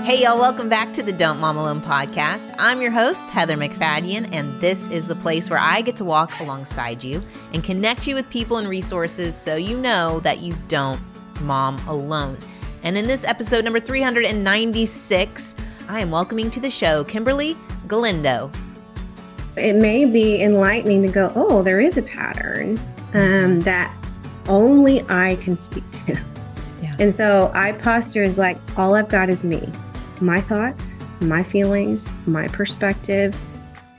Hey, y'all, welcome back to the Don't Mom Alone podcast. I'm your host, Heather McFadden, and this is the place where I get to walk alongside you and connect you with people and resources so you know that you don't mom alone. And in this episode number 396, I am welcoming to the show Kimberly Galindo. It may be enlightening to go, oh, there is a pattern that only I can speak to. Yeah. And so I posture as like, all I've got is me. My thoughts, my feelings, my perspective,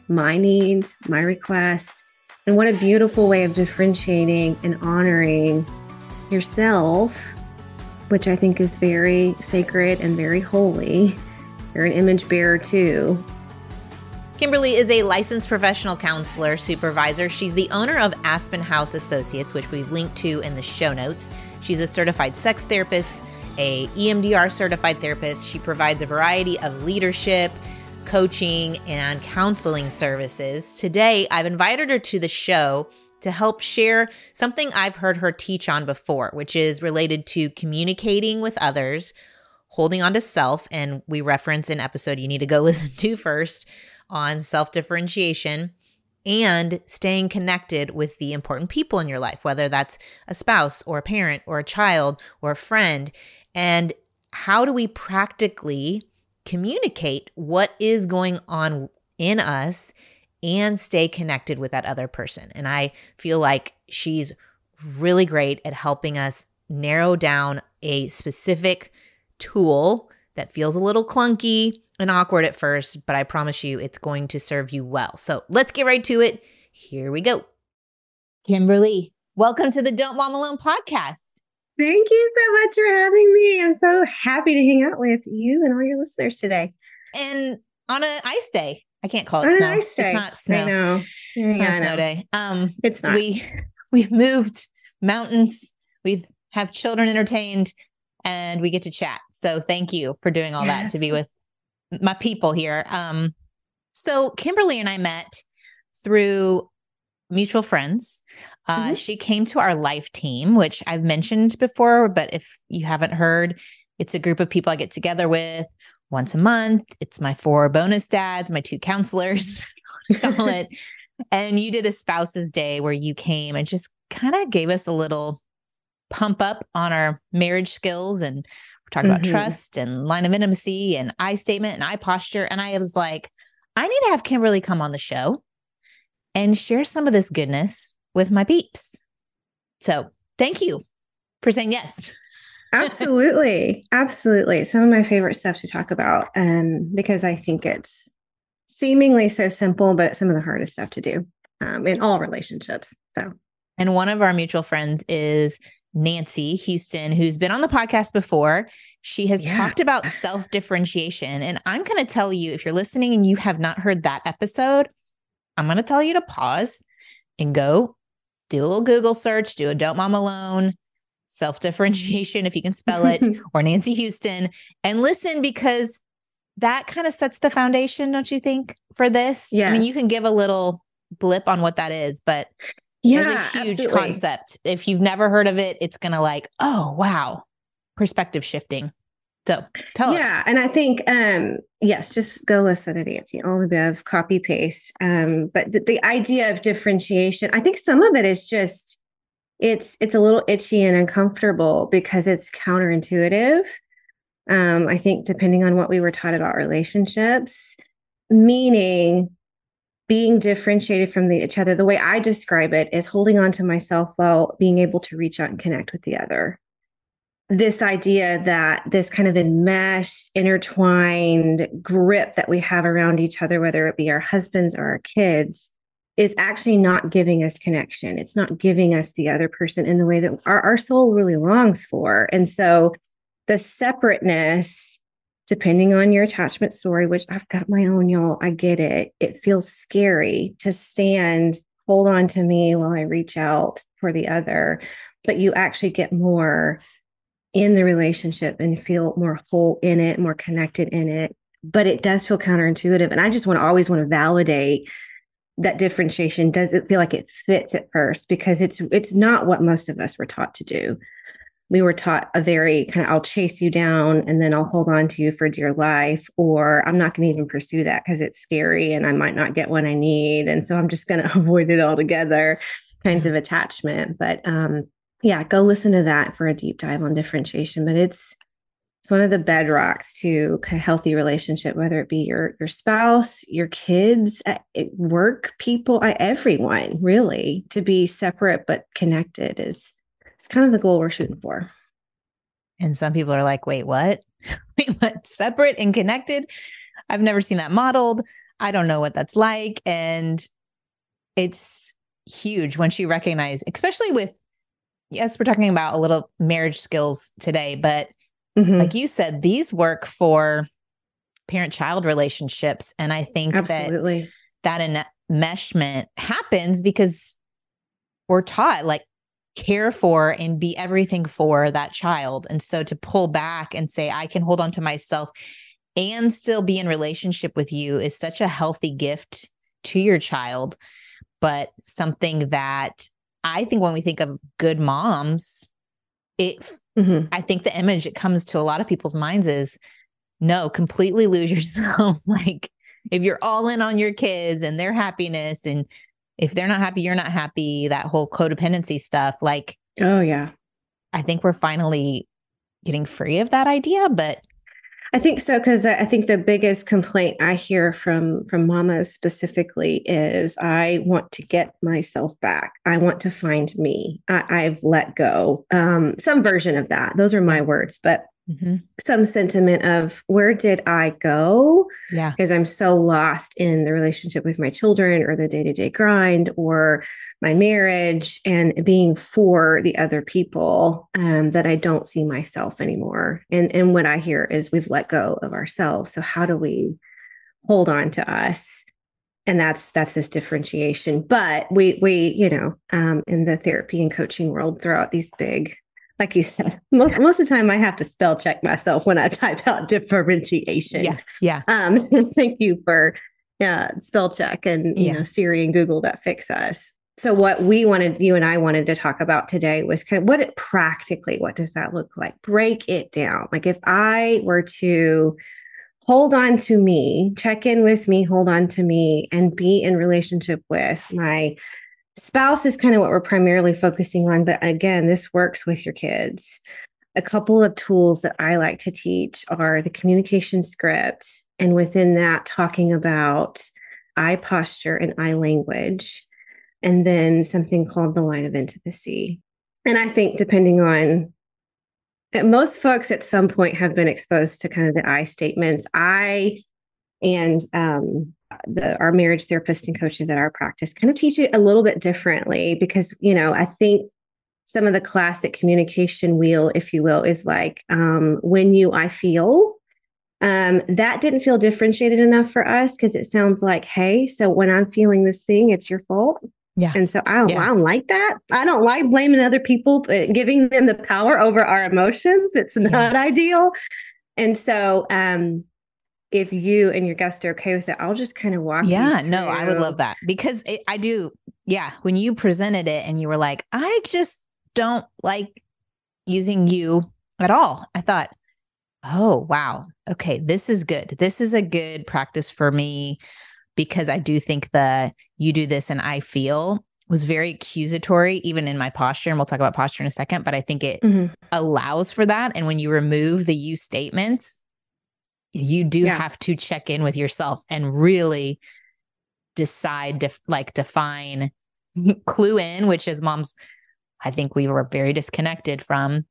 my needs, my request. And what a beautiful way of differentiating and honoring yourself, which I think is very sacred and very holy. You're an image bearer too. Kimberly is a licensed professional counselor supervisor. She's the owner of Aspen House Associates, which we've linked to in the show notes. She's a certified sex therapist, a EMDR certified therapist. She provides a variety of leadership, coaching, and counseling services. Today, I've invited her to the show to help share something I've heard her teach on before, which is related to communicating with others, holding on to self, and we reference an episode you need to go listen to first on self-differentiation, and staying connected with the important people in your life, whether that's a spouse or a parent or a child or a friend. And how do we practically communicate what is going on in us and stay connected with that other person? And I feel like she's really great at helping us narrow down a specific tool that feels a little clunky and awkward at first, but I promise you it's going to serve you well. So let's get right to it. Here we go. Kimberly, welcome to the Don't Mom Alone podcast. Thank you so much for having me. I'm so happy to hang out with you and all your listeners today. And on an ice day. I can't call it on snow. An ice day. It's not snow. I know. It's not a snow day. It's not. We've moved mountains. We have children entertained, and we get to chat. So thank you for doing all that to be with my people here. So Kimberly and I met through mutual friends. She came to our life team, which I've mentioned before, but if you haven't heard, it's a group of people I get together with once a month. It's my 4 bonus dads, my 2 counselors, call it. And you did a spouse's day where you came and just kind of gave us a little pump up on our marriage skills. And we're talking about trust and line of intimacy and I statement and I posture. And I was like, I need to have Kimberly come on the show and share some of this goodness with my peeps. So thank you for saying yes. Absolutely. Absolutely. Some of my favorite stuff to talk about, because I think it's seemingly so simple, but it's some of the hardest stuff to do in all relationships. And one of our mutual friends is Nancy Houston, who's been on the podcast before. She has talked about self-differentiation. And I'm going to tell you, if you're listening and you have not heard that episode, I'm going to tell you to pause and go do a little Google search, do a Don't Mom Alone, self-differentiation, if you can spell it, or Nancy Houston, and listen, because that kind of sets the foundation, don't you think, for this? Yes. I mean, you can give a little blip on what that is, but it's a huge concept. If you've never heard of it, it's going to like, oh, wow, perspective shifting. So tell us. Yeah. And I think, yes, just go listen to Nancy, all the above, copy paste. But the idea of differentiation, I think some of it is just, it's a little itchy and uncomfortable because it's counterintuitive. I think depending on what we were taught about relationships, meaning being differentiated from each other, the way I describe it is holding on to myself while being able to reach out and connect with the other. This idea that this kind of enmeshed, intertwined grip that we have around each other, whether it be our husbands or our kids, is actually not giving us connection. It's not giving us the other person in the way that our soul really longs for. And so the separateness, depending on your attachment story, which I've got my own, y'all, I get it. It feels scary to hold on to me while I reach out for the other, but you actually get more in the relationship and feel more whole in it, more connected in it. But it does feel counterintuitive. And I just always want to validate that differentiation doesn't feel like it fits at first, because it's not what most of us were taught to do. we were taught a very kind of, I'll chase you down and then I'll hold on to you for dear life, or I'm not going to even pursue that because it's scary and I might not get what I need. And so I'm just going to avoid it altogether kinds of attachment. But yeah, go listen to that for a deep dive on differentiation. But it's one of the bedrocks to a healthy relationship, whether it be your spouse, your kids, at work, people, everyone really, to be separate but connected is kind of the goal we're shooting for. And some people are like, wait, what? Wait, what? Separate and connected? I've never seen that modeled. I don't know what that's like. And it's huge once you recognize, especially with, yes, we're talking about a little marriage skills today, but like you said, these work for parent-child relationships. And I think absolutely that enmeshment happens because we're taught like care for and be everything for that child. And so to pull back and say, I can hold on to myself and still be in relationship with you is such a healthy gift to your child. But something that I think when we think of good moms, I think the image it comes to a lot of people's minds is no, completely lose yourself. Like if you're all in on your kids and their happiness, and if they're not happy, you're not happy, that whole codependency stuff. Like, oh yeah, I think we're finally getting free of that idea, but I think so, because I think the biggest complaint I hear from mamas specifically is I want to get myself back. I want to find me. I've let go. Some version of that. Those are my words, but some sentiment of where did I go? Yeah, because I'm so lost in the relationship with my children or the day-to-day grind or my marriage and being for the other people that I don't see myself anymore. And what I hear is we've let go of ourselves. So how do we hold on to us? And that's this differentiation. But we in the therapy and coaching world, throw out these big, like you said, most of the time I have to spell check myself when I type out differentiation. Yeah. Thank you for spell check and Siri and Google that fix us. So what you and I wanted to talk about today was kind of what does that look like? Break it down. Like if I were to hold on to me, check in with me, hold on to me, and be in relationship with my spouse is kind of what we're primarily focusing on. But again, this works with your kids. A couple of tools that I like to teach are the communication script. And within that, talking about eye posture and eye language. And then something called the line of intimacy. And I think depending on most folks at some point have been exposed to kind of the I statements. I and our marriage therapists and coaches at our practice kind of teach it a little bit differently because, I think some of the classic communication wheel, if you will, is like I feel. That didn't feel differentiated enough for us because it sounds like, hey, so when I'm feeling this thing, it's your fault. Yeah. And so I don't like that. I don't like blaming other people, but giving them the power over our emotions. It's not ideal. And so if you and your guests are okay with it, I'll just kind of walk you through. No, I would love that because I do. Yeah. When you presented it and you were like, I just don't like using you at all. I thought, oh, wow. Okay. This is good. This is a good practice for me. Because I do think you do this and I feel was very accusatory, even in my posture. And we'll talk about posture in a second, but I think it allows for that. And when you remove the you statements, you do have to check in with yourself and really decide to define, clue in, which as moms, I think we were very disconnected from.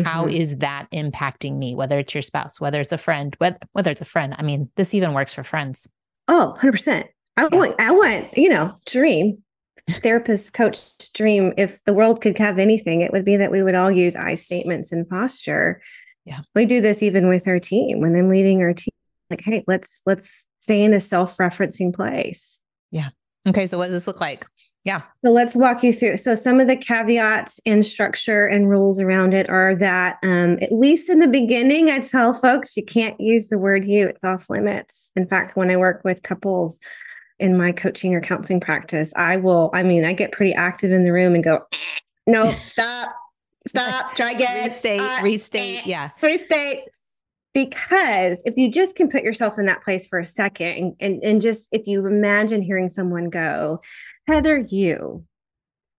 How is that impacting me? Whether it's your spouse, whether it's a friend, whether it's a friend. I mean, this even works for friends. Oh, 100%. I want, dream, therapist, coach, dream. If the world could have anything, it would be that we would all use I statements and posture. Yeah. We do this even with our team when I'm leading our team, like, hey, let's stay in a self-referencing place. Yeah. Okay. So what does this look like? Yeah. So let's walk you through. So some of the caveats and structure and rules around it are that, at least in the beginning, I tell folks, you can't use the word you, it's off limits. In fact, when I work with couples in my coaching or counseling practice, I get pretty active in the room and go, no, stop. Stop, try again. Restate. Yeah. Restate. Because if you just can put yourself in that place for a second and just if you imagine hearing someone go, Heather,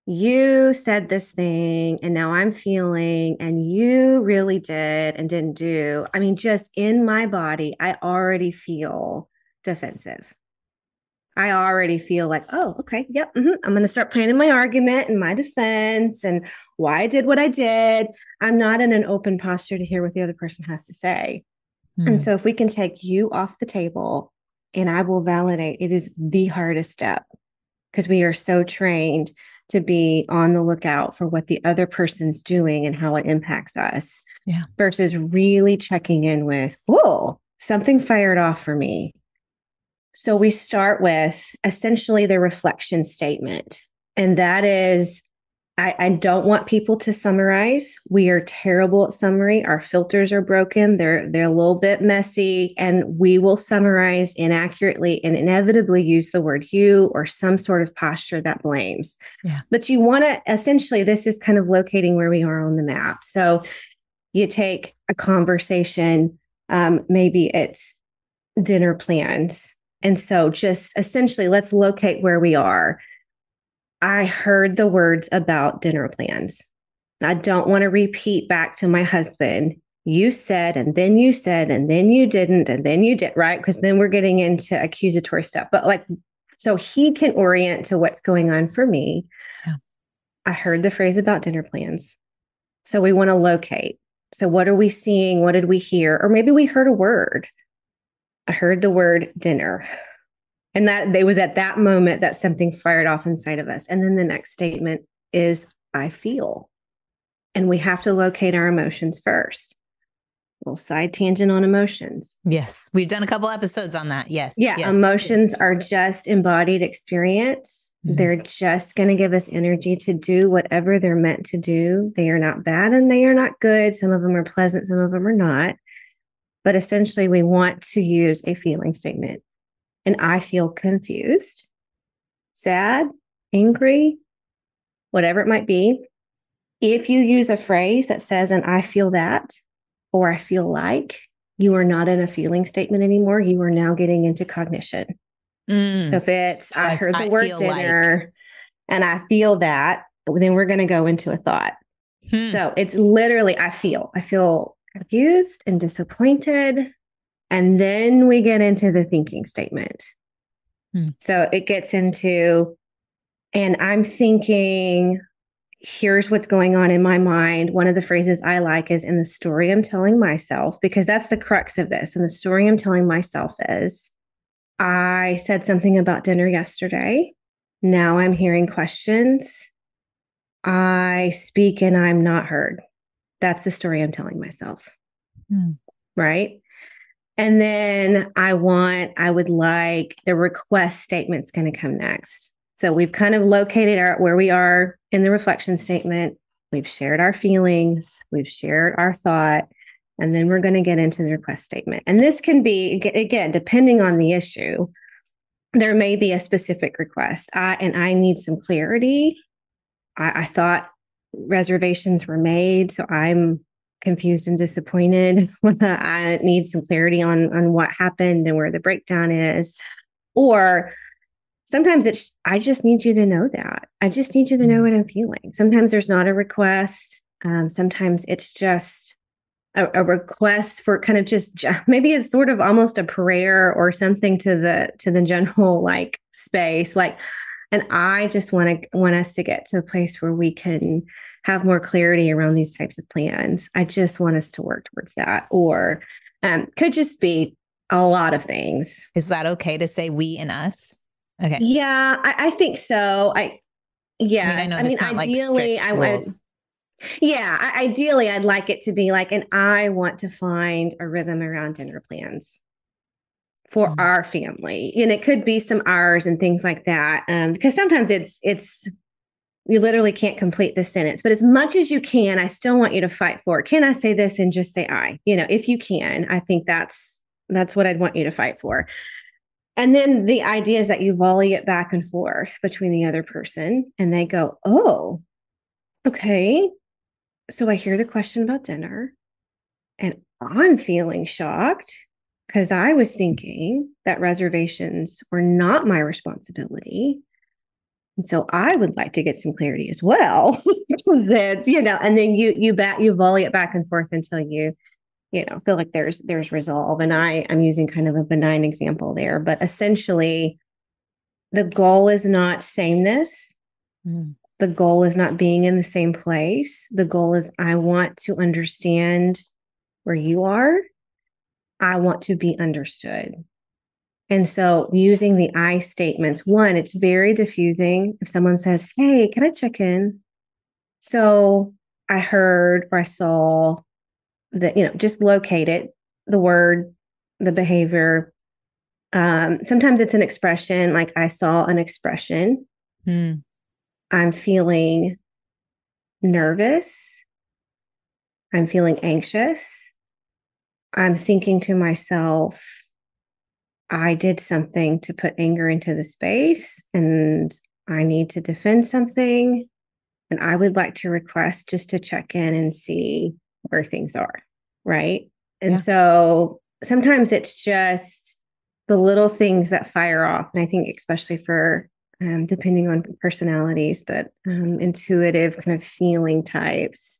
you said this thing and now I'm feeling, and you really did and didn't do. I mean, just in my body, I already feel defensive. I already feel like, oh, okay, yep. I'm going to start planning my argument and my defense and why I did what I did. I'm not in an open posture to hear what the other person has to say. And so if we can take you off the table and I will validate, it is the hardest step because we are so trained to be on the lookout for what the other person's doing and how it impacts us versus really checking in with, oh, something fired off for me. So we start with essentially the reflection statement. And that is, I don't want people to summarize. We are terrible at summary. Our filters are broken. They're a little bit messy, and we will summarize inaccurately and inevitably use the word you or some sort of posture that blames. Yeah. But you want to essentially, this is kind of locating where we are on the map. So you take a conversation, maybe it's dinner plans. And so just essentially, let's locate where we are. I heard the words about dinner plans. I don't want to repeat back to my husband, you said, and then you said, and then you didn't, and then you did, right? Because then we're getting into accusatory stuff. But like, so he can orient to what's going on for me. Yeah. I heard the phrase about dinner plans. So we want to locate. So what are we seeing? What did we hear? Or maybe we heard a word. I heard the word dinner. And that it was at that moment that something fired off inside of us. And then the next statement is, I feel. And we have to locate our emotions first. A little side tangent on emotions. Yes. We've done a couple episodes on that. Yes. Yeah. Yes. Emotions are just embodied experience. They're just going to give us energy to do whatever they're meant to do. They are not bad and they are not good. Some of them are pleasant. Some of them are not. But essentially, we want to use a feeling statement. And I feel confused, sad, angry, whatever it might be. If you use a phrase that says, and I feel that, or I feel like, you are not in a feeling statement anymore. You are now getting into cognition. So if it's, I heard the word dinner and I feel that, then we're going to go into a thought. So it's literally, I feel confused and disappointed. And then we get into the thinking statement. So it gets into, and I'm thinking, here's what's going on in my mind. One of the phrases I like is in the story I'm telling myself, because that's the crux of this. And the story I'm telling myself is, I said something about dinner yesterday. Now I'm hearing questions. I speak and I'm not heard. That's the story I'm telling myself. Right? And then I would like the request statement's going to come next. So we've kind of located where we are in the reflection statement. We've shared our feelings. We've shared our thought. And then we're going to get into the request statement. And this can be, again, depending on the issue, there may be a specific request. I need some clarity. I thought reservations were made, so I'm confused and disappointed. I need some clarity on what happened and where the breakdown is. Or sometimes it's, I just need you to know that. I just need you to know what I'm feeling. Sometimes there's not a request. Sometimes it's just a request for kind of just, maybe it's sort of almost a prayer or something to the general like space. Like, and I just want us to get to a place where we can have more clarity around these types of plans. I just want us to work towards that. Or could just be a lot of things. Is that okay to say we and us? Okay. Yeah, I think so. I mean, ideally, ideally, I'd like it to be like, and I want to find a rhythm around dinner plans for our family. And it could be some ours and things like that. Because sometimes it's you literally can't complete the sentence, but as much as you can, I still want you to fight for it. Can I say this and just say I? If you can, I think that's what I'd want you to fight for. And then the idea is that you volley it back and forth between the other person and they go, oh, okay. So I hear the question about dinner, and I'm feeling shocked because I was thinking that reservations were not my responsibility. And so I would like to get some clarity as well. That, and then you volley it back and forth until you feel like there's resolve. And I'm using kind of a benign example there, but essentially the goal is not sameness. Mm. The goal is not being in the same place. The goal is I want to understand where you are. I want to be understood. And so using the I statements, one, it's very diffusing. If someone says, hey, can I check in? So I heard or I saw that, just locate it, the word, the behavior. Sometimes it's an expression, like I saw an expression. Mm. I'm feeling nervous. I'm feeling anxious. I'm thinking to myself, I did something to put anger into the space and I need to defend something. And I would like to request just to check in and see where things are. Right. And Yeah. so sometimes it's just the little things that fire off. And I think, especially for depending on personalities, but intuitive kind of feeling types,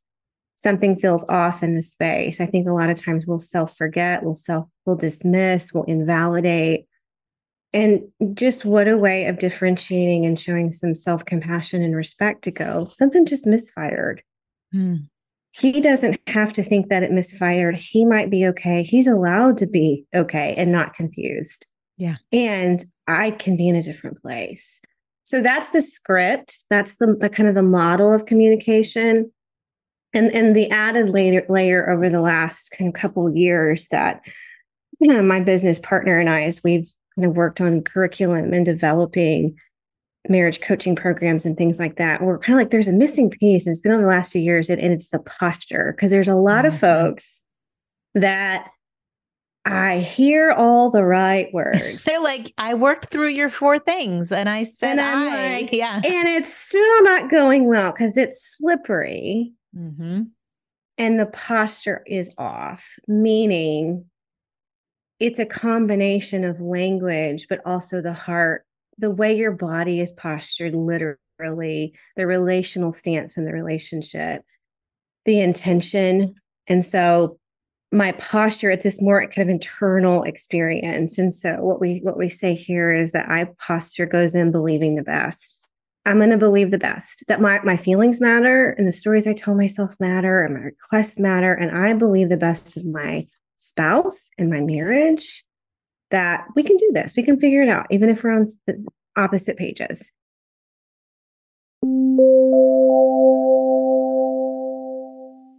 something feels off in the space. I think a lot of times we'll self-forget, we'll dismiss, we'll invalidate. And just what a way of differentiating and showing some self-compassion and respect to go, something just misfired. Mm. He doesn't have to think that it misfired. He might be okay. He's allowed to be okay and not confused. Yeah. And I can be in a different place. So that's the script. That's the kind of the model of communication. And the added layer over the last kind of couple of years that my business partner and I, as we've kind of worked on curriculum and developing marriage coaching programs and things like that, we're kind of like, there's a missing piece. And it's been over the last few years, and it's the posture. Because there's a lot of folks that I hear all the right words. They're like, I worked through your 4 things and I said, and I'm like, yeah. And it's still not going well because it's slippery. Mm-hmm. And the posture is off, meaning it's a combination of language, but also the heart, the way your body is postured, literally, the relational stance in the relationship, the intention. And so my posture, it's this more kind of internal experience. And so what we say here is that I posture goes in believing the best. I'm going to believe the best, that my feelings matter and the stories I tell myself matter and my requests matter. And I believe the best of my spouse and my marriage, that we can do this. We can figure it out, even if we're on the opposite pages.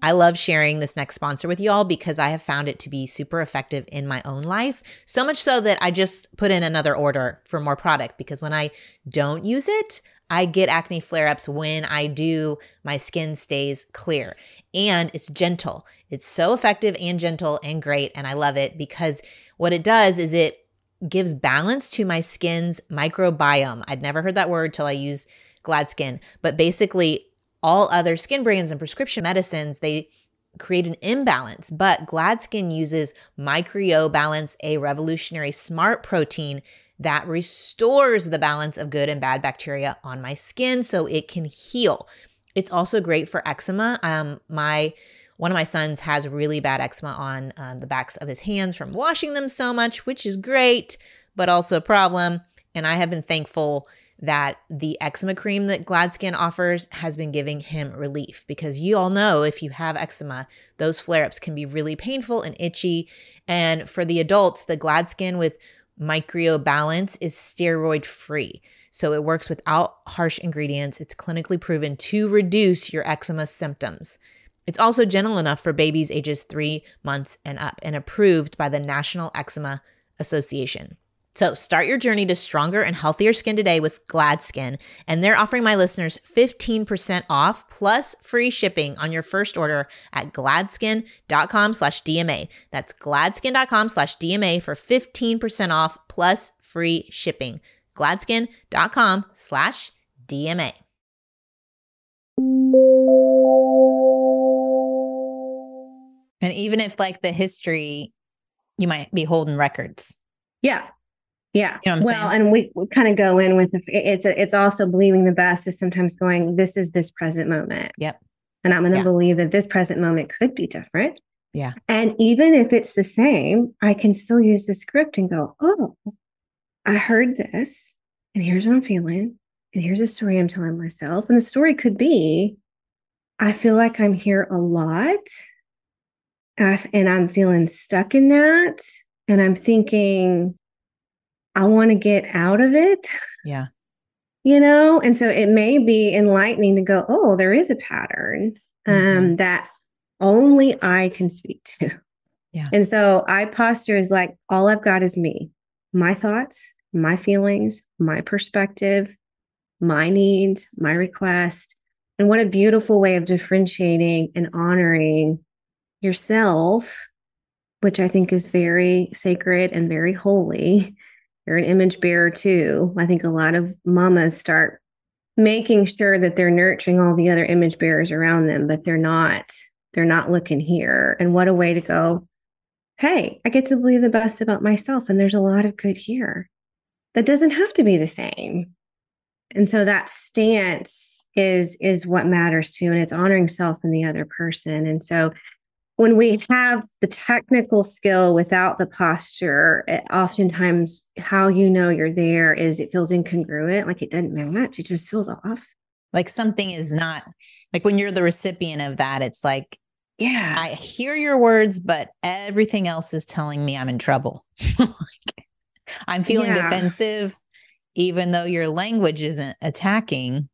I love sharing this next sponsor with y'all because I have found it to be super effective in my own life. So much so that I just put in another order for more product, because when I don't use it, I get acne flare-ups. When I do, my skin stays clear and it's gentle. It's so effective and gentle and great. And I love it because what it does is it gives balance to my skin's microbiome. I'd never heard that word till I used GladSkin, but basically all other skin brands and prescription medicines, they create an imbalance, but GladSkin uses MicroBalance, a revolutionary smart protein that restores the balance of good and bad bacteria on my skin so it can heal. It's also great for eczema. One of my sons has really bad eczema on the backs of his hands from washing them so much, which is great, but also a problem. And I have been thankful that the eczema cream that GladSkin offers has been giving him relief, because you all know if you have eczema, those flare-ups can be really painful and itchy. And for the adults, the GladSkin with MicroBalance is steroid free. So it works without harsh ingredients. It's clinically proven to reduce your eczema symptoms. It's also gentle enough for babies ages 3 months and up, and approved by the National Eczema Association. So start your journey to stronger and healthier skin today with GladSkin, and they're offering my listeners 15% off plus free shipping on your first order at gladskin.com/DMA. That's gladskin.com/DMA for 15% off plus free shipping. gladskin.com/DMA. And even if like the history, you might be holding records. Yeah. Yeah. You know what I'm Well, saying? and we kind of go in with it's also believing the best is sometimes going, this is this present moment. Yep. And I'm going to Yeah. believe that this present moment could be different. Yeah. And even if it's the same, I can still use the script and go, oh, I heard this, and here's what I'm feeling. And here's a story I'm telling myself. And the story could be, I feel like I'm here a lot. And I'm feeling stuck in that. And I'm thinking, I want to get out of it. Yeah. And so it may be enlightening to go, oh, there is a pattern that only I can speak to. Yeah. And so I posture is like, all I've got is me, my thoughts, my feelings, my perspective, my needs, my request. And what a beautiful way of differentiating and honoring yourself, which I think is very sacred and very holy. You're an image bearer too. I think a lot of mamas start making sure that they're nurturing all the other image bearers around them, but they're not looking here. And what a way to go, hey, I get to believe the best about myself. And there's a lot of good here. That doesn't have to be the same. And so that stance is what matters too. And it's honoring self and the other person. And so when we have the technical skill without the posture, oftentimes how you know you're there is it feels incongruent, like it doesn't match. It just feels off. Like something is not, like when you're the recipient of that, it's like, yeah, I hear your words, but everything else is telling me I'm in trouble. I'm feeling defensive, even though your language isn't attacking.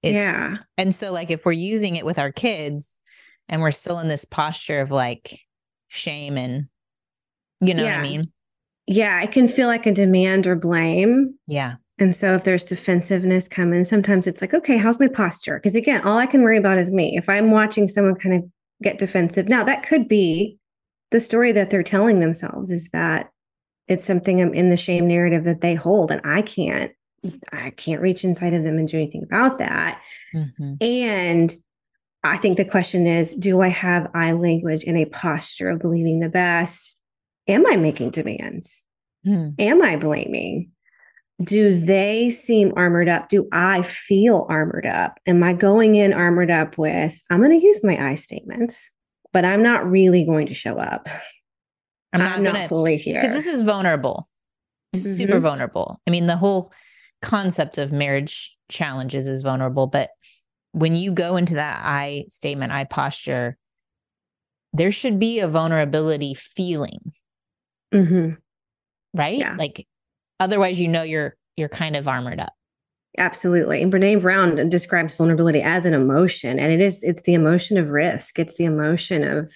And so like, if we're using it with our kids and we're still in this posture of like shame and, what I mean? Yeah. It can feel like a demand or blame. Yeah. And so if there's defensiveness coming, sometimes it's like, okay, how's my posture? Because again, all I can worry about is me. If I'm watching someone kind of get defensive, now that could be the story that they're telling themselves is that it's something in the shame narrative that they hold. And I can't reach inside of them and do anything about that. And I think the question is, do I have I language in a posture of believing the best? Am I making demands? Am I blaming? Do they seem armored up? Do I feel armored up? Am I going in armored up with, I'm going to use my I statements, but I'm not really going to show up. I'm not fully here. Because this is vulnerable, super vulnerable. I mean, the whole concept of marriage challenges is vulnerable, but when you go into that I statement, I posture, there should be a vulnerability feeling. Right? Yeah. Like otherwise, you're kind of armored up. Absolutely. And Brene Brown describes vulnerability as an emotion, and it's the emotion of risk. It's the emotion of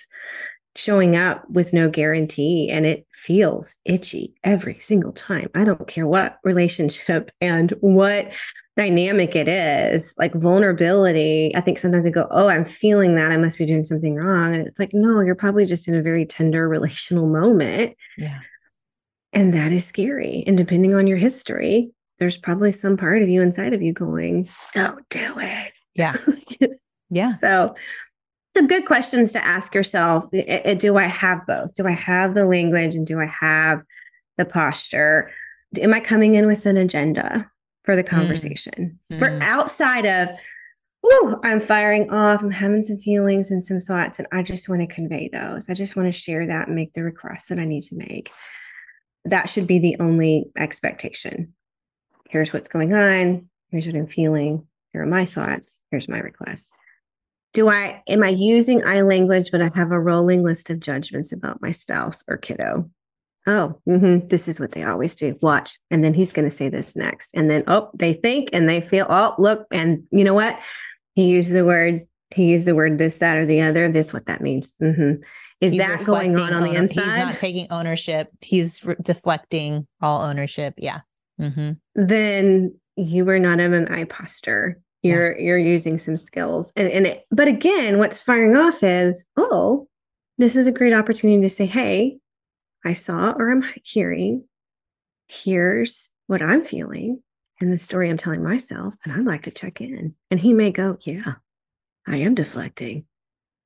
showing up with no guarantee, and it feels itchy every single time. I don't care what relationship and what dynamic it is. Like vulnerability, I think sometimes we go, oh, I'm feeling that, I must be doing something wrong. And it's like, no, you're probably just in a very tender relational moment. Yeah. And that is scary. And depending on your history, there's probably some part of you inside of you going, don't do it. Yeah. Yeah. So some good questions to ask yourself. Do I have both? Do I have the language and do I have the posture? Am I coming in with an agenda for the conversation? For outside of, I'm firing off, I'm having some feelings and some thoughts, and I just want to convey those. I just want to share that and make the requests that I need to make. That should be the only expectation. Here's what's going on. Here's what I'm feeling. Here are my thoughts. Here's my requests. Am I using I language, but I have a rolling list of judgments about my spouse or kiddo? Oh, this is what they always do. Watch. And then he's going to say this next. And then, they think and they feel, look. And you know what? He used the word this, that, or the other. This, what that means. Is he's that going on the inside? He's not taking ownership. He's deflecting all ownership. Yeah. Then you were not in an I posture. You're using some skills. But again, what's firing off is, this is a great opportunity to say, hey, I saw or I'm hearing, here's what I'm feeling and the story I'm telling myself, and I'd like to check in. And he may go, yeah, I am deflecting.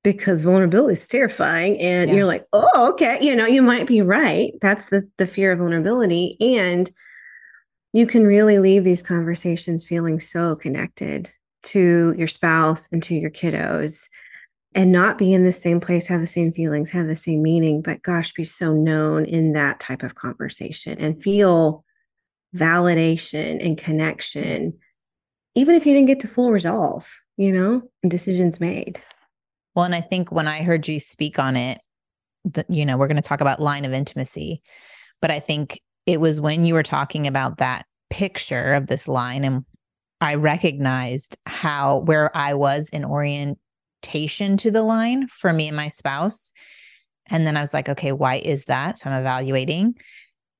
because vulnerability is terrifying. And Yeah. you're like, oh, okay, you might be right. That's the fear of vulnerability. And you can really leave these conversations feeling so connected to your spouse and to your kiddos, and not be in the same place, have the same feelings, have the same meaning, but gosh, be so known in that type of conversation and feel validation and connection, even if you didn't get to full resolve, and decisions made. Well, and I think when I heard you speak on it, we're going to talk about line of intimacy, but I think it was when you were talking about that picture of this line, and I recognized where I was in orientation to the line for me and my spouse. And then I was like, okay, why is that? So I'm evaluating.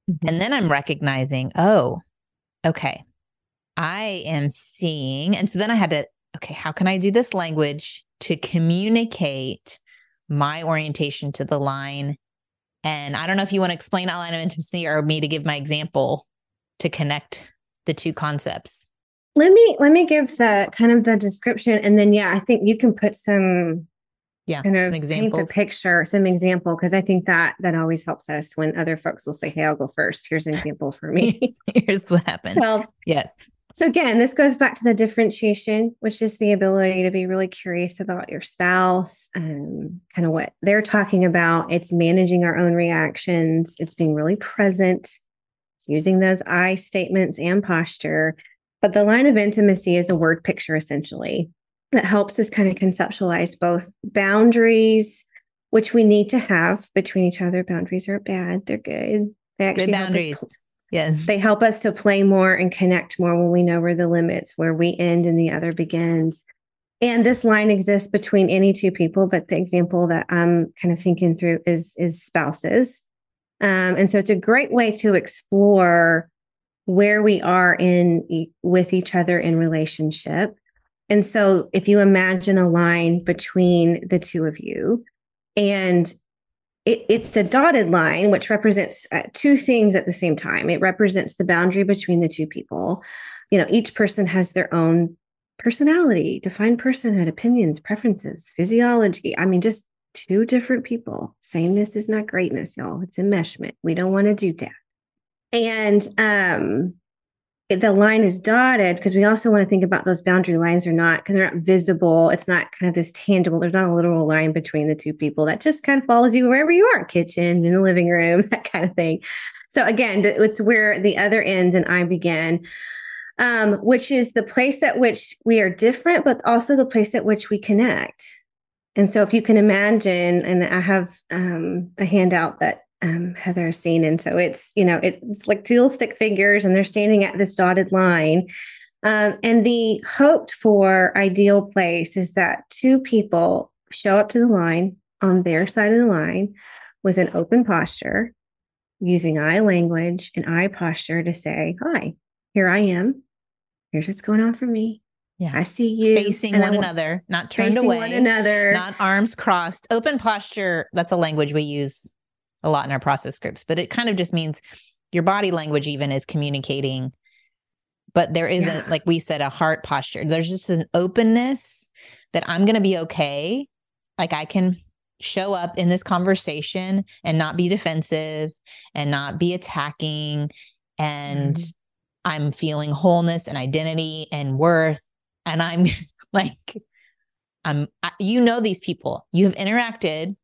Mm-hmm. And then I'm recognizing, oh, okay, I am seeing. And so then I had to, okay, how can I do this language to communicate my orientation to the line? And I don't know if you want to explain outline of intimacy or me to give my example to connect the two concepts. Let me give the kind of the description, and then I think you can put some kind of some examples. Paint the picture, some example, because I think that always helps us when other folks will say, "Hey, I'll go first. Here's an example for me. Here's what happened." Well, yes. So again, this goes back to the differentiation, which is the ability to be really curious about your spouse and kind of what they're talking about. It's managing our own reactions. It's being really present. It's using those I statements and posture. But the line of intimacy is a word picture, essentially, that helps us kind of conceptualize both boundaries, which we need to have between each other. Boundaries aren't bad. They're good. They actually help us. Yes. They help us to play more and connect more when we know where the limits, where we end and the other begins. And this line exists between any two people, but the example that I'm kind of thinking through is spouses. And so it's a great way to explore where we are with each other in relationship. And so if you imagine a line between the two of you, and it's the dotted line, which represents two things at the same time. It represents the boundary between the two people. Each person has their own personality, defined personhood, opinions, preferences, physiology. I mean, just two different people. Sameness is not greatness, y'all. It's enmeshment. We don't want to do that. And the line is dotted because we also want to think about those boundary lines because they're not visible. It's not kind of this tangible. There's not a literal line between the two people that just kind of follows you wherever you are, kitchen, in the living room, that kind of thing. So again, it's where the other ends and I begin, which is the place at which we are different, but also the place at which we connect. And so if you can imagine, and I have a handout that Heather has seen. And so it's like two little stick figures and they're standing at this dotted line. And the hoped for ideal place is that two people show up to the line on their side of the line with an open posture, using I language and I posture to say, hi, here I am. Here's what's going on for me. Yeah. I see you. Facing one another, not turned away. One another. Not arms crossed. Open posture, that's a language we use a lot in our process groups, but it kind of just means your body language even is communicating, but there isn't, like we said, a heart posture. There's just an openness that I'm going to be okay. Like I can show up in this conversation and not be defensive and not be attacking. And I'm feeling wholeness and identity and worth. And I'm like, these people, you have interacted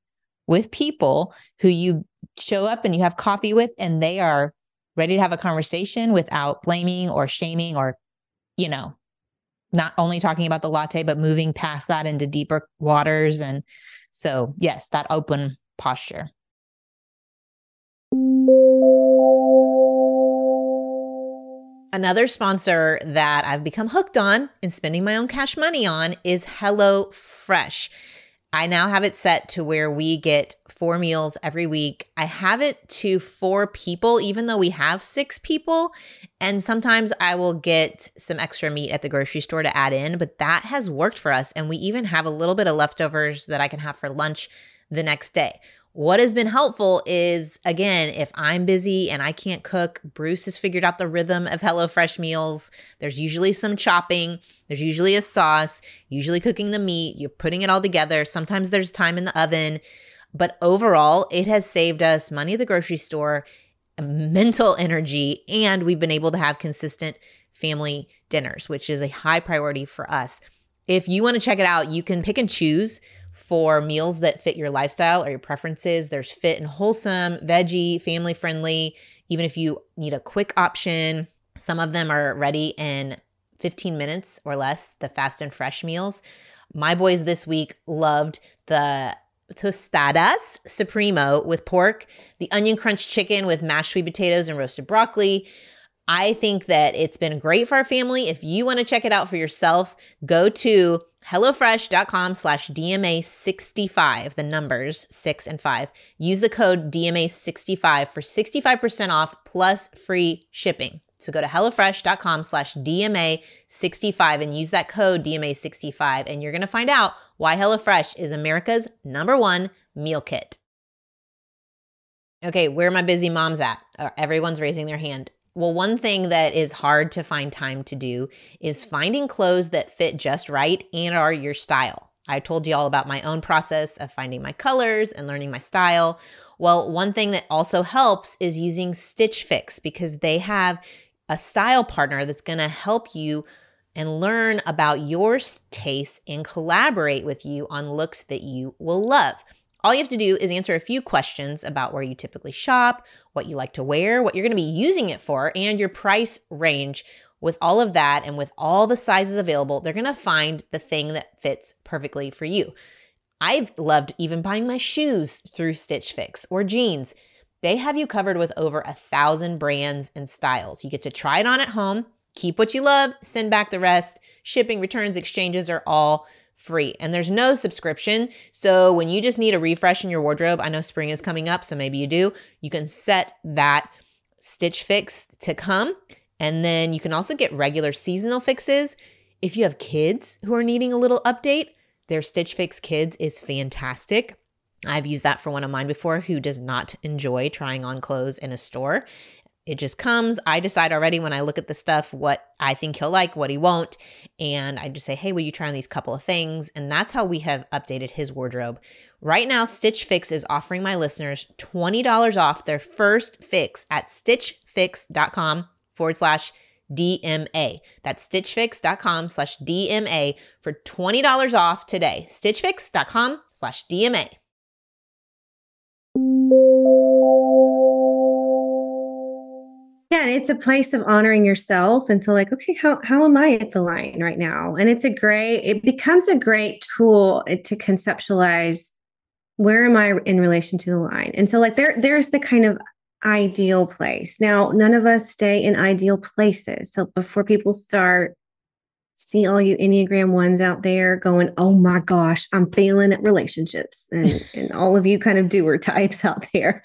with people who you show up and you have coffee with, and they are ready to have a conversation without blaming or shaming or, not only talking about the latte, but moving past that into deeper waters. And so, yes, that open posture. Another sponsor that I've become hooked on and spending my own cash money on is HelloFresh. I now have it set to where we get 4 meals every week. I have it to 4 people, even though we have 6 people. And sometimes I will get some extra meat at the grocery store to add in, but that has worked for us. And we even have a little bit of leftovers that I can have for lunch the next day. What has been helpful is, again, if I'm busy and I can't cook, Bruce has figured out the rhythm of HelloFresh meals. There's usually some chopping. There's usually a sauce, usually cooking the meat. You're putting it all together. Sometimes there's time in the oven. But overall, it has saved us money at the grocery store, mental energy, and we've been able to have consistent family dinners, which is a high priority for us. If you want to check it out, you can pick and choose for meals that fit your lifestyle or your preferences. There's fit and wholesome, veggie, family friendly. Even if you need a quick option, some of them are ready in 15 minutes or less, the fast and fresh meals. My boys this week loved the tostadas supremo with pork, the onion crunch chicken with mashed sweet potatoes and roasted broccoli. I think that it's been great for our family. If you want to check it out for yourself, go to HelloFresh.com/DMA65, the numbers 6 and 5. Use the code DMA65 for 65% off plus free shipping. So go to HelloFresh.com/DMA65 and use that code DMA65, and you're going to find out why HelloFresh is America's #1 meal kit. Okay, where are my busy moms at? Everyone's raising their hand. Well, one thing that is hard to find time to do is finding clothes that fit just right and are your style. I told you all about my own process of finding my colors and learning my style. Well, one thing that also helps is using Stitch Fix, because they have a style partner that's going to help you and learn about your taste and collaborate with you on looks that you will love. All you have to do is answer a few questions about where you typically shop, what you like to wear, what you're going to be using it for, and your price range. With all of that and with all the sizes available, they're going to find the thing that fits perfectly for you. I've loved even buying my shoes through Stitch Fix or jeans. They have you covered with over 1,000 brands and styles. You get to try it on at home, keep what you love, send back the rest. Shipping, returns, exchanges are all free. And there's no subscription. So when you just need a refresh in your wardrobe, I know spring is coming up, so maybe you do, you can set that Stitch Fix to come. And then you can also get regular seasonal fixes. If you have kids who are needing a little update, their Stitch Fix Kids is fantastic. I've used that for one of mine before who does not enjoy trying on clothes in a store. It just comes. I decide already when I look at the stuff what I think he'll like, what he won't. And I just say, hey, will you try on these couple of things? And that's how we have updated his wardrobe. Right now, Stitch Fix is offering my listeners $20 off their first fix at stitchfix.com/DMA. That's stitchfix.com/DMA for $20 off today. stitchfix.com/DMA. Yeah, and it's a place of honoring yourself. And so like, okay, how am I at the line right now? And it becomes a great tool to conceptualize where am I in relation to the line? And so like there's the kind of ideal place. Now, none of us stay in ideal places. So before people start, see all you Enneagram ones out there going, oh my gosh, I'm failing at relationships. And all of you kind of doer types out there.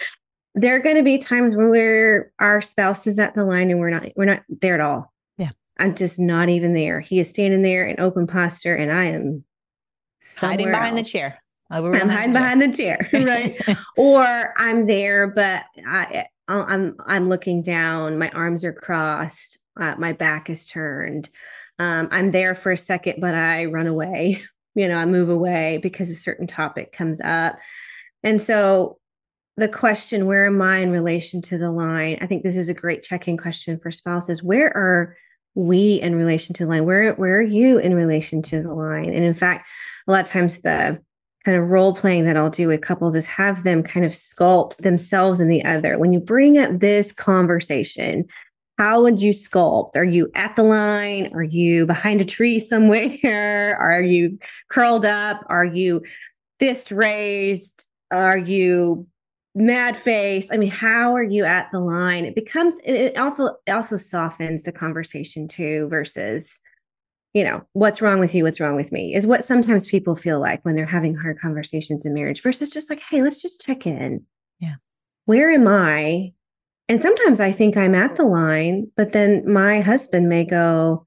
There are going to be times when our spouse is at the line and we're not there at all. Yeah. I'm just not even there. He is standing there in open posture and I am hiding behind else. the chair. I'm hiding behind the chair, right? Or I'm there, but I'm looking down. My arms are crossed. My back is turned. I'm there for a second, but I run away. I move away because a certain topic comes up. And so the question, where am I in relation to the line? I think this is a great check-in question for spouses. Where are we in relation to the line? Where are you in relation to the line? And in fact, a lot of times the kind of role playing that I'll do with couples is have them kind of sculpt themselves in the other. When you bring up this conversation, how would you sculpt? Are you at the line? Are you behind a tree somewhere? Are you curled up? Are you fist raised? Are you mad face? I mean, how are you at the line? It also softens the conversation too, versus, what's wrong with you? What's wrong with me is what sometimes people feel like when they're having hard conversations in marriage versus just like, hey, let's just check in. Yeah. Where am I? And sometimes I think I'm at the line, but then my husband may go,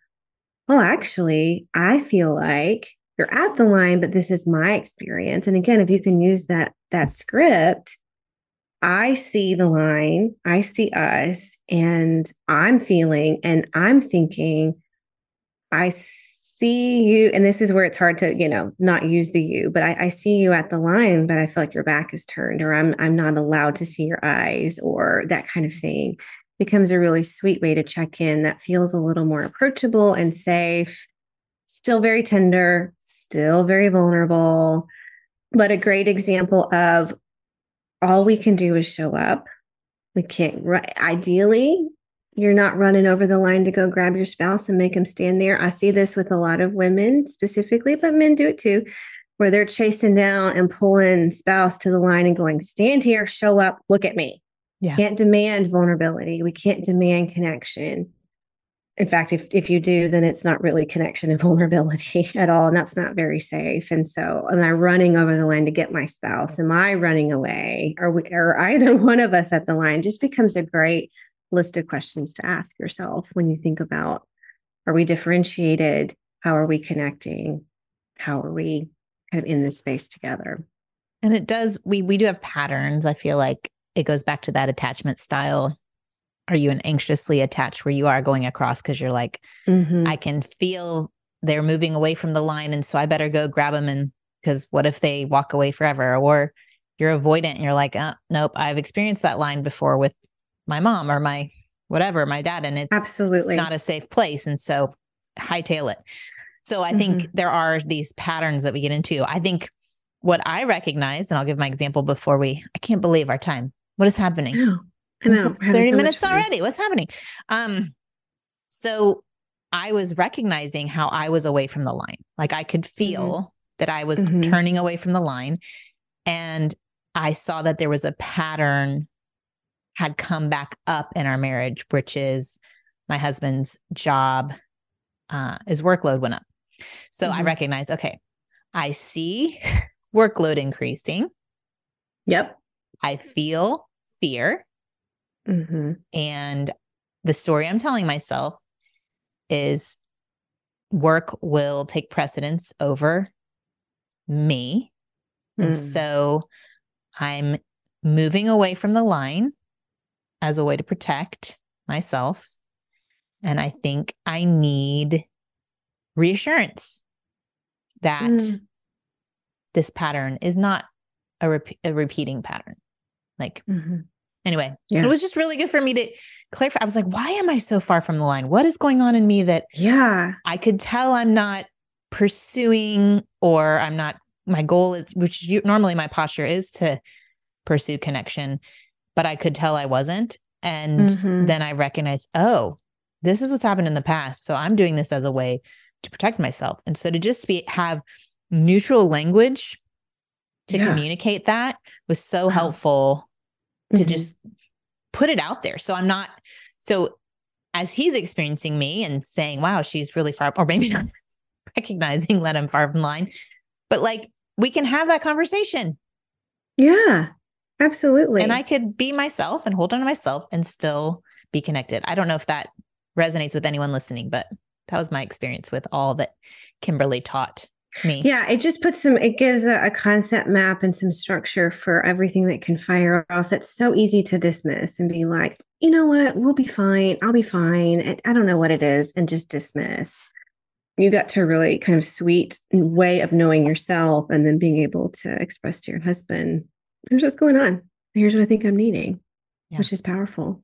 well, actually, I feel like you're at the line, but this is my experience. And again, if you can use that script, I see the line, I see us, and I'm feeling and I'm thinking, I see you. And this is where it's hard to, not use the you, but I see you at the line, but I feel like your back is turned, or I'm not allowed to see your eyes, or that kind of thing becomes a really sweet way to check in that feels a little more approachable and safe, still very tender, still very vulnerable, but a great example of all we can do is show up. We can't, ideally, you're not running over the line to go grab your spouse and make them stand there. I see this with a lot of women specifically, but men do it too, where they're chasing down and pulling spouse to the line and going, stand here, show up, look at me. Yeah. Can't demand vulnerability. We can't demand connection. In fact, if you do, then it's not really connection and vulnerability at all. And that's not very safe. And so am I running over the line to get my spouse? Am I running away? Or either one of us at the line? Just becomes a great list of questions to ask yourself when you think about, are we differentiated? How are we connecting? How are we kind of in this space together? And it does, we do have patterns. I feel like it goes back to that attachment style. Are you an anxiously attached where you are going across because you're like, I can feel they're moving away from the line. And so I better go grab them. And because what if they walk away forever? Or you're avoidant and you're like, nope, I've experienced that line before with my mom or my whatever, my dad. And it's absolutely not a safe place. And so hightail it. So I think there are these patterns that we get into. I think what I recognize, and I'll give my example before I can't believe our time. What is happening? I know. 30 minutes already. What's happening? So I was recognizing how I was away from the line. Like I could feel that I was turning away from the line. And I saw that there was a pattern had come back up in our marriage, which is my husband's job, his workload went up. So I recognized, okay, I see workload increasing. Yep. I feel fear. And the story I'm telling myself is work will take precedence over me. And so I'm moving away from the line as a way to protect myself. And I think I need reassurance that this pattern is not a repeating pattern. Like, anyway, it was just really good for me to clarify. I was like, why am I so far from the line? What is going on in me that I could tell I'm not pursuing, or I'm not, my goal is, normally my posture is to pursue connection, but I could tell I wasn't. And then I recognized, oh, this is what's happened in the past. So I'm doing this as a way to protect myself. And so to just have neutral language to communicate that was so helpful to just put it out there. So I'm not, so as he's experiencing me and saying, wow, she's really far, or maybe not recognizing that I'm far from the line, but like, we can have that conversation. Yeah, absolutely. And I could be myself and hold on to myself and still be connected. I don't know if that resonates with anyone listening, but that was my experience with all that Kimberly taught me. Yeah, it just it gives a concept map and some structure for everything that can fire off. That's so easy to dismiss and be like, you know what, we'll be fine. I'll be fine. I don't know what it is, and just dismiss. You got to a really kind of sweet way of knowing yourself and then being able to express to your husband, here's what's going on. Here's what I think I'm needing, which is powerful.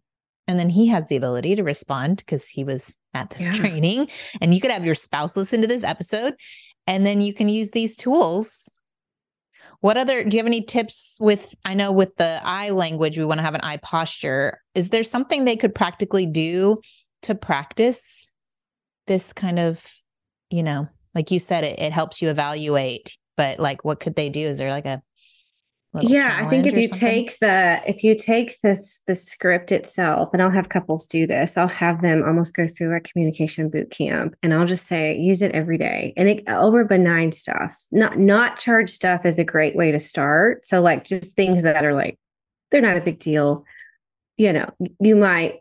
And then he has the ability to respond because he was at this training, and you could have your spouse listen to this episode, and then you can use these tools. Do you have any tips I know with the eye language, we want to have an eye posture. Is there something they could practically do to practice this kind of, like you said, it helps you evaluate, but like, what could they do? Is there like a I think if you take the script itself, and I'll have couples do this, I'll have them almost go through a communication boot camp, and I'll just say, use it every day. And over benign stuff, not charged stuff is a great way to start. So like just things that are like, they're not a big deal. You might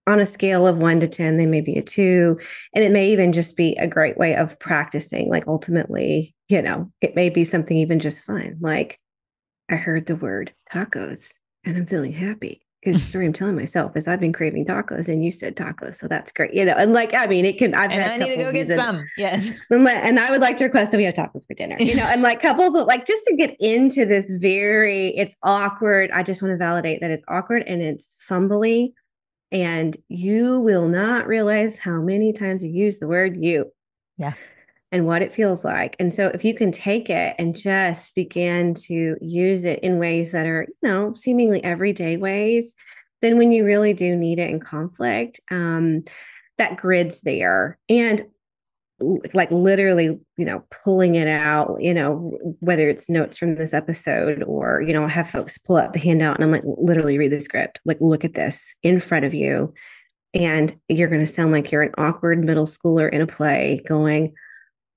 on a scale of 1 to 10, they may be a 2. And it may even just be a great way of practicing. Like ultimately, it may be something even just fun. Like I heard the word tacos and I'm feeling happy. Because the story I'm telling myself is I've been craving tacos and you said tacos. So that's great. And like, I mean, I've and had I need to go get some. Yes. And I would like to request that we have tacos for dinner, and like couples, like just to get into this it's awkward. I just want to validate that it's awkward and it's fumbly. And you will not realize how many times you use the word you. Yeah. And what it feels like. And so if you can take it and just begin to use it in ways that are, seemingly everyday ways, then when you really do need it in conflict, that grid's there. And like literally, pulling it out, whether it's notes from this episode or, I have folks pull out the handout and I'm like, literally read the script, like, look at this in front of you. And you're going to sound like you're an awkward middle schooler in a play going,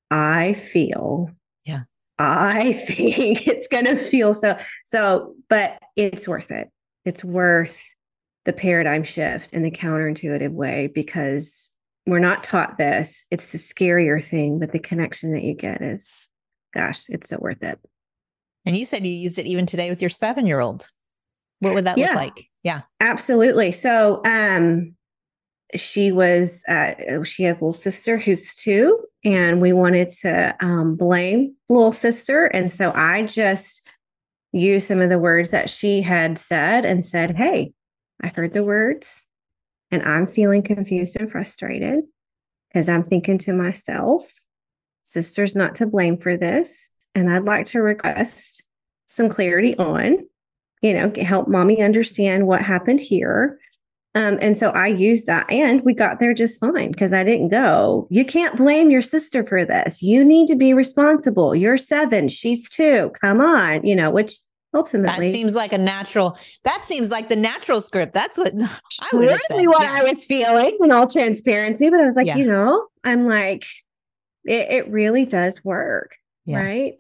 I feel, I think it's going to feel but it's worth it. It's worth the paradigm shift in the counterintuitive way because we're not taught this. It's the scarier thing, but the connection that you get is, gosh, it's so worth it. And you said you used it even today with your 7-year-old. What would that look like? Yeah, absolutely. So, she has a little sister who's 2, and we wanted to blame little sister. And so I just used some of the words that she had said and said, hey, I heard the words and I'm feeling confused and frustrated because I'm thinking to myself, sister's not to blame for this. And I'd like to request some clarity on, help mommy understand what happened here. And so I used that and we got there just fine because I didn't go, you can't blame your sister for this. You need to be responsible. You're 7, she's 2. Come on, which ultimately. That seems like the natural script. That's what I would have said. What I was feeling in all transparency. But I was like, I'm like, it really does work. Yeah. Right.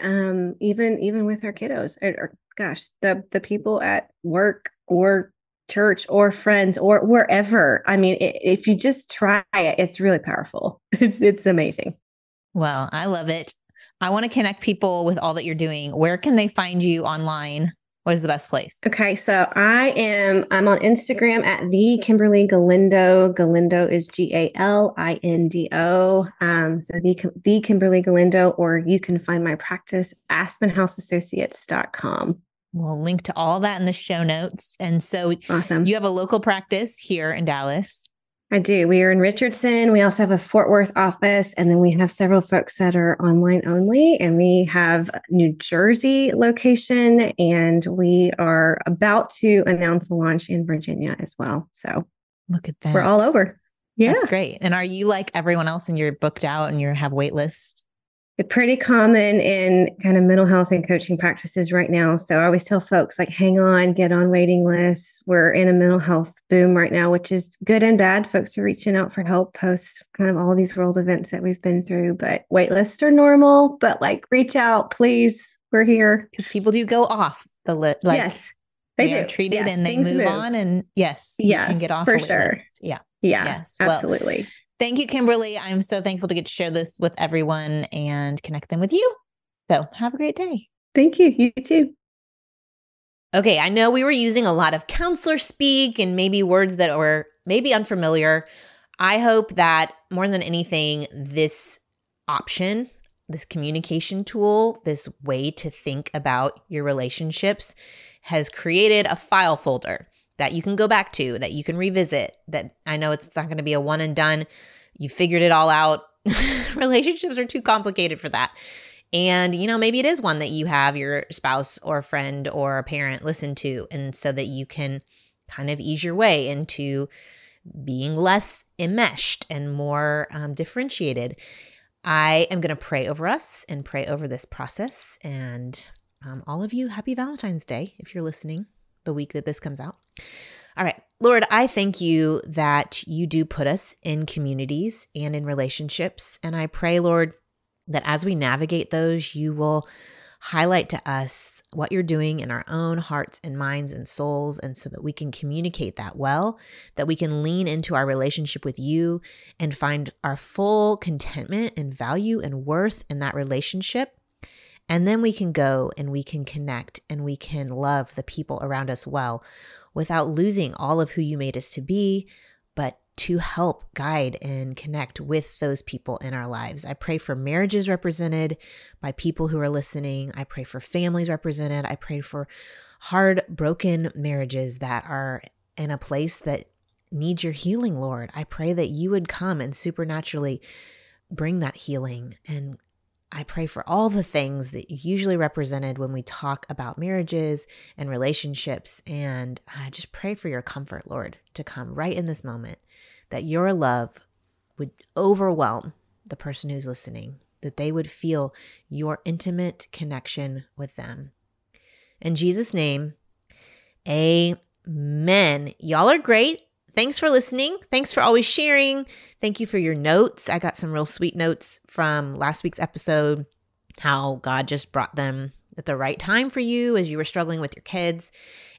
Even with our kiddos or gosh, the people at work or church or friends or wherever. I mean, if you just try it, it's really powerful. It's amazing. Well, I love it. I want to connect people with all that you're doing. Where can they find you online? What is the best place? Okay. So I'm on Instagram at the Kimberly Galindo. Galindo is Galindo. So the Kimberly Galindo, or you can find my practice, aspenhouseassociates.com. We'll link to all that in the show notes. And so awesome. You have a local practice here in Dallas. I do. We are in Richardson. We also have a Fort Worth office, and then we have several folks that are online only, and we have a New Jersey location, and we are about to announce a launch in Virginia as well. So look at that. We're all over. Yeah. That's great. And are you like everyone else and you're booked out and you have wait lists? It's pretty common in kind of mental health and coaching practices right now. So I always tell folks like, hang on, get on waiting lists. We're in a mental health boom right now, which is good and bad. Folks are reaching out for help post kind of all these world events that we've been through, but wait lists are normal, but like reach out, please. We're here. Because people do go off the list. Like, yes, they do. Are treated and they move on and yes, you can get off for a wait sure. list. Yeah. Yeah, yes, absolutely. Well, thank you, Kimberly. I'm so thankful to get to share this with everyone and connect them with you. So have a great day. Thank you. You too. Okay, I know we were using a lot of counselor speak and maybe words that were maybe unfamiliar. I hope that more than anything, this option, this communication tool, this way to think about your relationships has created a file folder that you can go back to, that you can revisit, that I know it's not going to be a one and done. You figured it all out. Relationships are too complicated for that. And, maybe it is one that you have your spouse or a friend or a parent listen to. And so that you can kind of ease your way into being less enmeshed and more differentiated. I am going to pray over us and pray over this process. And all of you, happy Valentine's Day if you're listening the week that this comes out. All right. Lord, I thank you that you do put us in communities and in relationships. And I pray, Lord, that as we navigate those, you will highlight to us what you're doing in our own hearts and minds and souls, and so that we can communicate that well, that we can lean into our relationship with you and find our full contentment and value and worth in that relationship. And then we can go and we can connect and we can love the people around us well without losing all of who you made us to be, but to help guide and connect with those people in our lives. I pray for marriages represented by people who are listening. I pray for families represented. I pray for heartbroken marriages that are in a place that needs your healing, Lord. I pray that you would come and supernaturally bring that healing. And I pray for all the things that you usually represented when we talk about marriages and relationships. And I just pray for your comfort, Lord, to come right in this moment, that your love would overwhelm the person who's listening, that they would feel your intimate connection with them. In Jesus' name, amen. Y'all are great. Thanks for listening. Thanks for always sharing. Thank you for your notes. I got some real sweet notes from last week's episode, how God just brought them at the right time for you as you were struggling with your kids.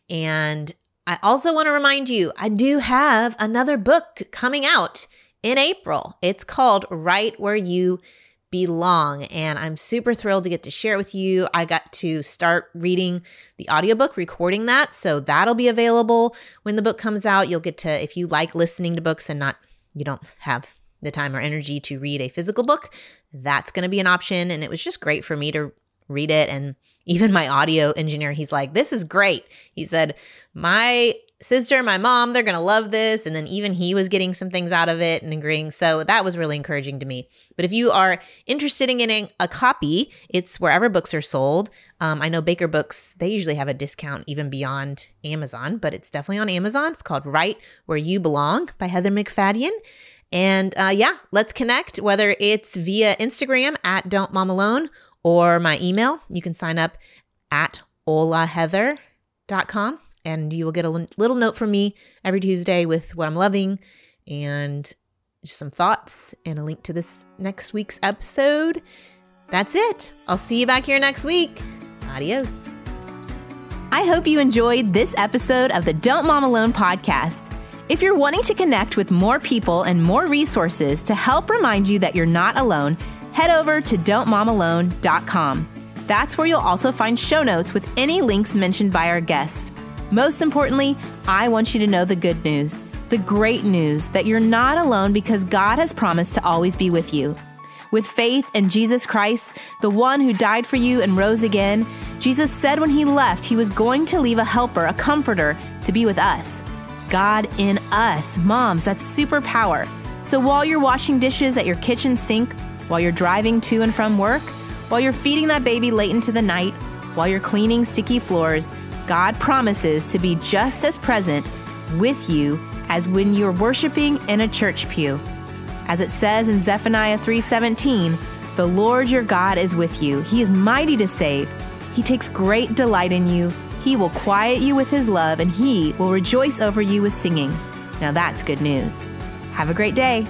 And I also want to remind you, I do have another book coming out in April. It's called Right Where You Belong, and I'm super thrilled to get to share it with you. I got to start reading the audiobook, recording that, so that'll be available when the book comes out. You'll get to, if you like listening to books and you don't have the time or energy to read a physical book, that's going to be an option. And it was just great for me to read it. And even my audio engineer, he's like, this is great. He said, my sister, my mom, they're going to love this. And then even he was getting some things out of it and agreeing. So that was really encouraging to me. But if you are interested in getting a copy, it's wherever books are sold. I know Baker Books, they usually have a discount even beyond Amazon, but it's definitely on Amazon. It's called Right Where You Belong by Heather McFadden. And let's connect, whether it's via Instagram at Don't Mom Alone or my email. You can sign up at olaheather.com. And you will get a little note from me every Tuesday with what I'm loving and just some thoughts and a link to this next week's episode. That's it. I'll see you back here next week. Adios. I hope you enjoyed this episode of the Don't Mom Alone podcast. If you're wanting to connect with more people and more resources to help remind you that you're not alone, head over to don'tmomalone.com. That's where you'll also find show notes with any links mentioned by our guests. Most importantly, I want you to know the good news, the great news that you're not alone because God has promised to always be with you. With faith in Jesus Christ, the one who died for you and rose again, Jesus said when he left, he was going to leave a helper, a comforter, to be with us. God in us. Moms, that's superpower. So while you're washing dishes at your kitchen sink, while you're driving to and from work, while you're feeding that baby late into the night, while you're cleaning sticky floors, God promises to be just as present with you as when you're worshiping in a church pew. As it says in Zephaniah 3:17, the Lord your God is with you. He is mighty to save. He takes great delight in you. He will quiet you with his love, and he will rejoice over you with singing. Now that's good news. Have a great day.